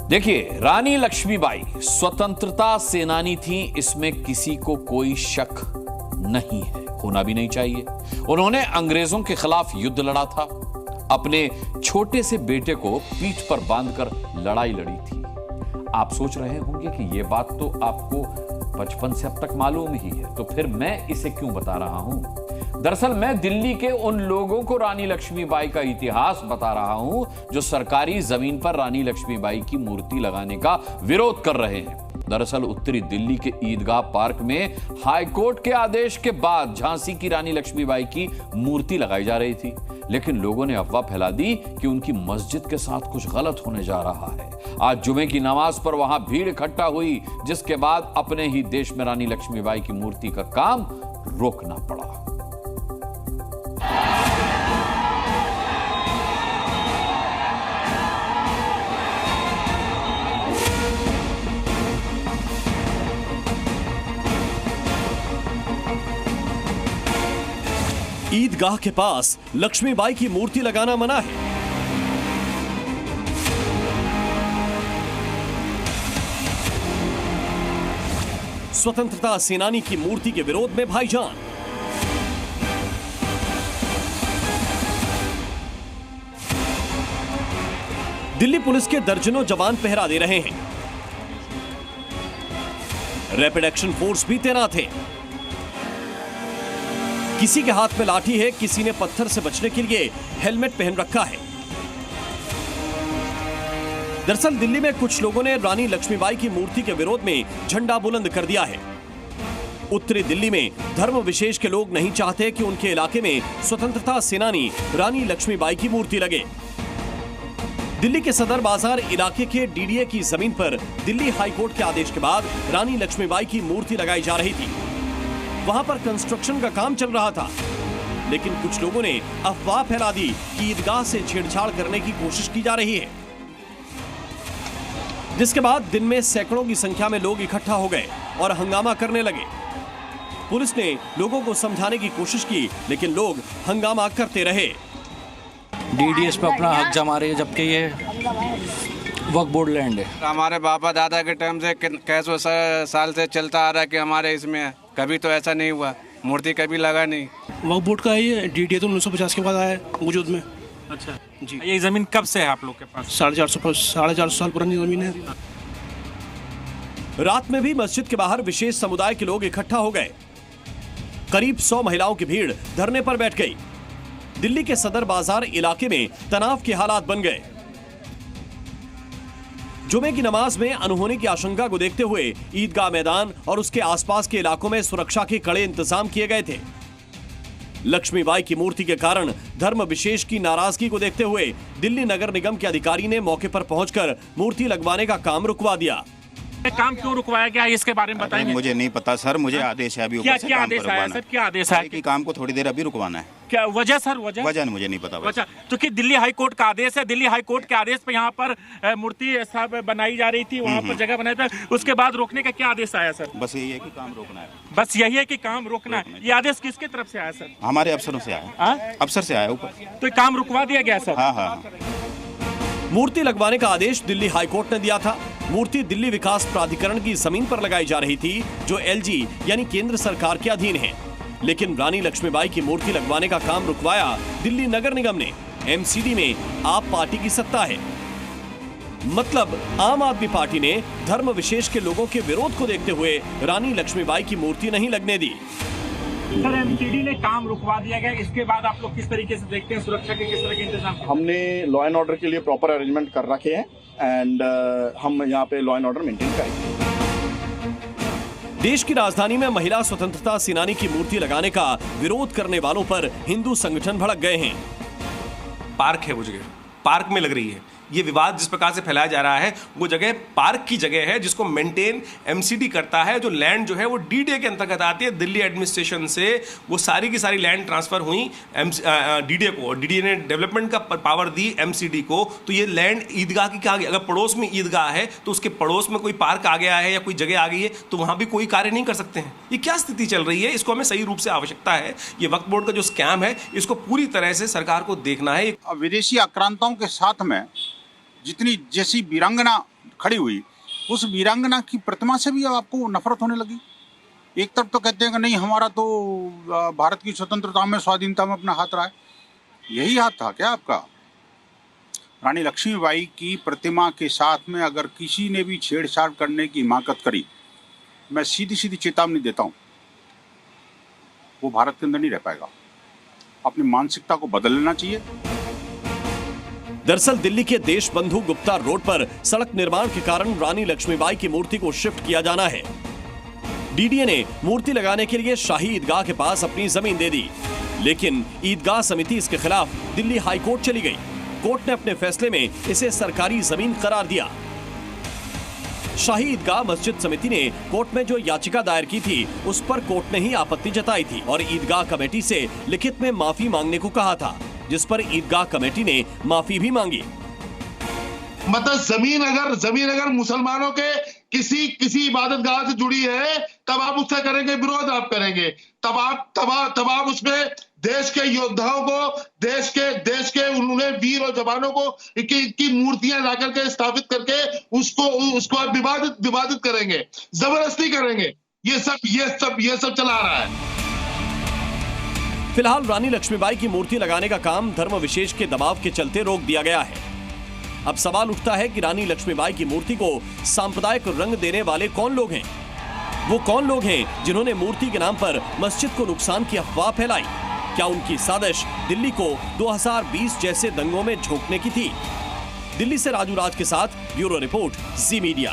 देखिए, रानी लक्ष्मीबाई स्वतंत्रता सेनानी थी, इसमें किसी को कोई शक नहीं है, होना भी नहीं चाहिए। उन्होंने अंग्रेजों के खिलाफ युद्ध लड़ा था, अपने छोटे से बेटे को पीठ पर बांधकर लड़ाई लड़ी थी। आप सोच रहे होंगे कि यह बात तो आपको बचपन से अब तक मालूम ही है, तो फिर मैं इसे क्यों बता रहा हूं? दरअसल मैं दिल्ली के उन लोगों को रानी लक्ष्मीबाई का इतिहास बता रहा हूं जो सरकारी जमीन पर रानी लक्ष्मीबाई की मूर्ति लगाने का विरोध कर रहे हैं। दरअसल उत्तरी दिल्ली के ईदगाह पार्क में हाईकोर्ट के आदेश के बाद झांसी की रानी लक्ष्मीबाई की मूर्ति लगाई जा रही थी, लेकिन लोगों ने अफवाह फैला दी कि उनकी मस्जिद के साथ कुछ गलत होने जा रहा है। आज जुमे की नमाज पर वहां भीड़ इकट्ठा हुई, जिसके बाद अपने ही देश में रानी लक्ष्मीबाई की मूर्ति का काम रोकना पड़ा। ईदगाह के पास लक्ष्मीबाई की मूर्ति लगाना मना है। स्वतंत्रता सेनानी की मूर्ति के विरोध में भाईजान। दिल्ली पुलिस के दर्जनों जवान पहरा दे रहे हैं। रैपिड एक्शन फोर्स भी तैनात है। किसी के हाथ में लाठी है, किसी ने पत्थर से बचने के लिए हेलमेट पहन रखा है। दरअसल दिल्ली में कुछ लोगों ने रानी लक्ष्मीबाई की मूर्ति के विरोध में झंडा बुलंद कर दिया है। उत्तरी दिल्ली में धर्म विशेष के लोग नहीं चाहते कि उनके इलाके में स्वतंत्रता सेनानी रानी लक्ष्मीबाई की मूर्ति लगे। दिल्ली के सदर बाजार इलाके के डीडीए की जमीन पर दिल्ली हाईकोर्ट के आदेश के बाद रानी लक्ष्मीबाई की मूर्ति लगाई जा रही थी। वहां पर कंस्ट्रक्शन का काम चल रहा था, लेकिन कुछ लोगों ने अफवाह फैला दी कि ईदगाह से छेड़छाड़ करने की कोशिश की जा रही है, जिसके बाद दिन में सैकड़ों की संख्या में लोग इकट्ठा हो गए और हंगामा करने लगे। पुलिस ने लोगों को समझाने की कोशिश की, लेकिन लोग हंगामा करते रहे। डीडीएस पे अपना हक जमा रहे हैं, जबकि ये वक्फ बोर्ड लैंड है। हमारे बाबा दादा के टाइम से कैसों साल से चलता आ रहा है कि हमारे इसमें है। कभी तो ऐसा नहीं हुआ, मूर्ति कभी लगा नहीं। वक्फ बोर्ड का ये डीडीए तो 1950 के बाद आया है वजूद में। अच्छा जी। ये जमीन कब से है आप लोग के पास? 450 साल पुरानी जमीन है। रात में भी मस्जिद के बाहर विशेष समुदाय के लोग इकट्ठा हो गए। करीब 100 महिलाओं की भीड़ धरने पर बैठ गई। दिल्ली के सदर बाजार इलाके में तनाव के हालात बन गए। जुमे की नमाज में अनहोनी की आशंका को देखते हुए ईदगाह मैदान और उसके आसपास के इलाकों में सुरक्षा के कड़े इंतजाम किए गए थे। लक्ष्मीबाई की मूर्ति के कारण धर्म विशेष की नाराजगी को देखते हुए दिल्ली नगर निगम के अधिकारी ने मौके पर पहुंचकर मूर्ति लगवाने का काम रुकवा दिया। काम क्यों रुकवाया गया इसके बारे में बताएंगे? मुझे नहीं पता सर, मुझे आदेश है अभी ऊपर से क्या काम आदेश आया सर? क्या आदेश है कि काम को थोड़ी देर अभी रुकवाना है। क्या वजह सर? वजह मुझे नहीं पता। अच्छा, तो कि दिल्ली हाई कोर्ट का आदेश है, दिल्ली हाई कोर्ट के आदेश पे यहाँ पर मूर्ति सब बनाई जा रही थी, वहाँ पर जगह बनाई था, उसके बाद रोकने का क्या आदेश आया सर? बस यही है कि काम रोकना है। बस यही है कि काम रोकना है। ये आदेश किसके तरफ से आया सर? हमारे अफसरों से आया। अफसर से आया ऊपर। तो काम रुकवा दिया गया सर? हाँ। मूर्ति लगवाने का आदेश दिल्ली हाईकोर्ट ने दिया था। मूर्ति दिल्ली विकास प्राधिकरण की जमीन पर लगाई जा रही थी, जो एलजी यानी केंद्र सरकार के अधीन है। लेकिन रानी लक्ष्मीबाई की मूर्ति लगवाने का काम रुकवाया दिल्ली नगर निगम ने। एमसीडी में आप पार्टी की सत्ता है, मतलब आम आदमी पार्टी ने धर्म विशेष के लोगों के विरोध को देखते हुए रानी लक्ष्मीबाई की मूर्ति नहीं लगने दी। सर, एमसीडी ने काम रुकवा दिया गया, इसके बाद आप लोग किस तरीके से देखते हैं? सुरक्षा के किस तरह के इंतजाम? हमने लॉ एंड ऑर्डर के लिए प्रॉपर अरेंजमेंट कर रखे हैं एंड हम यहाँ पे लॉ एंड ऑर्डर मेंटेन करेंगे। देश की राजधानी में महिला स्वतंत्रता सेनानी की मूर्ति लगाने का विरोध करने वालों पर हिंदू संगठन भड़क गए हैं। पार्क है, वो जगह पार्क में लग रही है। ये विवाद जिस प्रकार से फैलाया जा रहा है, वो जगह पार्क की जगह है जिसको मेंटेन एमसीडी करता है। जो लैंड जो है वो डीडीए के अंतर्गत आती है। दिल्ली एडमिनिस्ट्रेशन से वो सारी की सारी लैंड ट्रांसफर हुई डीडीए को। डीडीए ने डेवलपमेंट का पावर दी एमसीडी को। तो ये लैंड ईदगाह की क्या, अगर पड़ोस में ईदगाह है तो उसके पड़ोस में कोई पार्क आ गया है या कोई जगह आ गई है तो वहां भी कोई कार्य नहीं कर सकते हैं। ये क्या स्थिति चल रही है? इसको हमें सही रूप से आवश्यकता है। ये वक्फ बोर्ड का जो स्कैम है, इसको पूरी तरह से सरकार को देखना है। विदेशी आक्रांताओं के साथ में जैसी वीरांगना खड़ी हुई, उस वीरांगना की प्रतिमा से भी अब आपको नफरत होने लगी। एक तरफ तो कहते हैं कि नहीं, हमारा तो भारत की स्वतंत्रता में, स्वाधीनता में अपना हाथ रहा है। यही हाथ था क्या आपका? रानी लक्ष्मीबाई की प्रतिमा के साथ में अगर किसी ने भी छेड़छाड़ करने की हिमाकत करी, मैं सीधी सीधी चेतावनी देता हूं, वो भारत के अंदर नहीं रह पाएगा। अपनी मानसिकता को बदल लेना चाहिए। दरअसल दिल्ली के देशबंधु गुप्ता रोड पर सड़क निर्माण के कारण रानी लक्ष्मीबाई की मूर्ति को शिफ्ट किया जाना है। डीडीए ने मूर्ति लगाने के लिए शाही ईदगाह के पास अपनी जमीन दे दी, लेकिन ईदगाह समिति इसके खिलाफ दिल्ली हाई कोर्ट चली गई। कोर्ट ने अपने फैसले में इसे सरकारी जमीन करार दिया। शाही ईदगाह मस्जिद समिति ने कोर्ट में जो याचिका दायर की थी, उस पर कोर्ट ने ही आपत्ति जताई थी और ईदगाह कमेटी से लिखित में माफी मांगने को कहा था, जिस पर ईदगाह कमेटी ने माफी भी मांगी। मतलब जमीन अगर मुसलमानों के किसी इबादत गाह से जुड़ी है, तब आप उससे करेंगे विरोध, आप करेंगे तब आप उसमें देश के योद्धाओं को, देश के उन्होंने वीर और जवानों को की मूर्तियां ला करके स्थापित करके उसको आप विवादित करेंगे, जबरदस्ती करेंगे। ये सब चला रहा है। फिलहाल रानी लक्ष्मीबाई की मूर्ति लगाने का काम धर्म विशेष के दबाव के चलते रोक दिया गया है। अब सवाल उठता है कि रानी लक्ष्मीबाई की मूर्ति को सांप्रदायिक रंग देने वाले कौन लोग हैं? वो कौन लोग हैं जिन्होंने मूर्ति के नाम पर मस्जिद को नुकसान की अफवाह फैलाई? क्या उनकी साजिश दिल्ली को 2020 जैसे दंगों में झोंकने की थी? दिल्ली से राजू राज के साथ ब्यूरो रिपोर्ट, जी मीडिया।